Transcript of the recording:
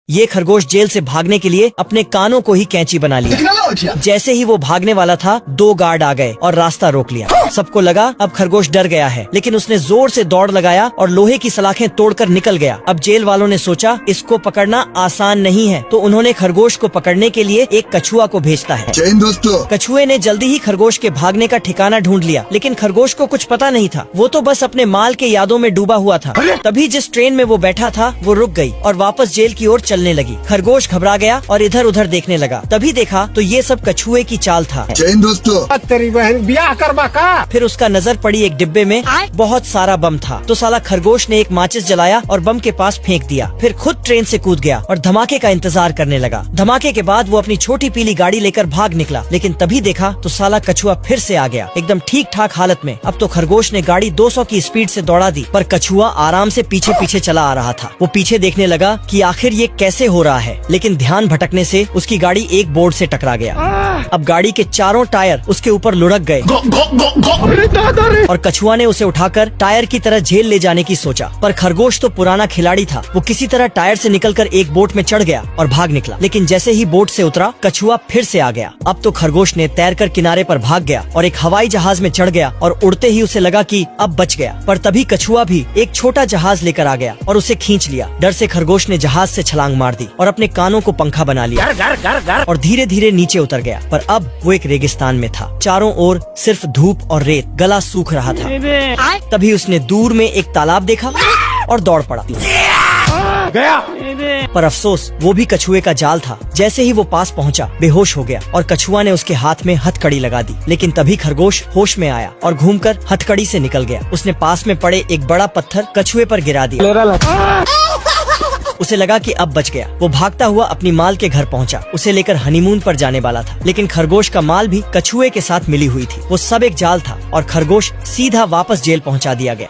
ये खरगोश जेल से भागने के लिए अपने कानों को ही कैंची बना लिया। जैसे ही वो भागने वाला था, दो गार्ड आ गए और रास्ता रोक लिया। सबको लगा अब खरगोश डर गया है, लेकिन उसने जोर से दौड़ लगाया और लोहे की सलाखें तोड़कर निकल गया। अब जेल वालों ने सोचा इसको पकड़ना आसान नहीं है, तो उन्होंने खरगोश को पकड़ने के लिए एक कछुआ को भेजता है। दोस्तों, कछुए ने जल्दी ही खरगोश के भागने का ठिकाना ढूंढ लिया, लेकिन खरगोश को कुछ पता नहीं था। वो तो बस अपने माल के यादों में डूबा हुआ था। तभी जिस ट्रेन में वो बैठा था वो रुक गई और वापस जेल की ओर चलने लगी। खरगोश घबरा गया और इधर उधर देखने लगा। तभी देखा तो ये सब कछुए की चाल था। दोस्तों, तेरी बहन ब्याह करवा का। फिर उसका नजर पड़ी एक डिब्बे में बहुत सारा बम था, तो साला खरगोश ने एक माचिस जलाया और बम के पास फेंक दिया। फिर खुद ट्रेन से कूद गया और धमाके का इंतजार करने लगा। धमाके के बाद वो अपनी छोटी पीली गाड़ी लेकर भाग निकला, लेकिन तभी देखा तो साला कछुआ फिर से आ गया, एकदम ठीक ठाक हालत में। अब तो खरगोश ने गाड़ी 200 की स्पीड से दौड़ा दी, पर कछुआ आराम से पीछे पीछे चला आ रहा था। वो पीछे देखने लगा कि आखिर ये कैसे हो रहा है, लेकिन ध्यान भटकने से उसकी गाड़ी एक बोर्ड से टकरा गया। अब गाड़ी के चारों टायर उसके ऊपर लुढ़क गए और कछुआ ने उसे उठाकर टायर की तरह जेल ले जाने की सोचा। पर खरगोश तो पुराना खिलाड़ी था, वो किसी तरह टायर से निकलकर एक बोट में चढ़ गया और भाग निकला। लेकिन जैसे ही बोट से उतरा, कछुआ फिर से आ गया। अब तो खरगोश ने तैरकर किनारे पर भाग गया और एक हवाई जहाज में चढ़ गया और उड़ते ही उसे लगा कि अब बच गया। पर तभी कछुआ भी एक छोटा जहाज लेकर आ गया और उसे खींच लिया। डर से खरगोश ने जहाज से छलांग मार दी और अपने कानों को पंखा बना लिया और धीरे धीरे नीचे उतर गया। पर अब वो एक रेगिस्तान में था, चारों ओर सिर्फ धूप और रेत, गला सूख रहा था। तभी उसने दूर में एक तालाब देखा और दौड़ पड़ा। गया। पर अफसोस वो भी कछुए का जाल था। जैसे ही वो पास पहुंचा, बेहोश हो गया और कछुआ ने उसके हाथ में हथकड़ी लगा दी। लेकिन तभी खरगोश होश में आया और घूमकर हथकड़ी से निकल गया। उसने पास में पड़े एक बड़ा पत्थर कछुए पर गिरा दिया। उसे लगा कि अब बच गया। वो भागता हुआ अपनी माल के घर पहुंचा। उसे लेकर हनीमून पर जाने वाला था, लेकिन खरगोश का माल भी कछुए के साथ मिली हुई थी। वो सब एक जाल था और खरगोश सीधा वापस जेल पहुंचा दिया गया।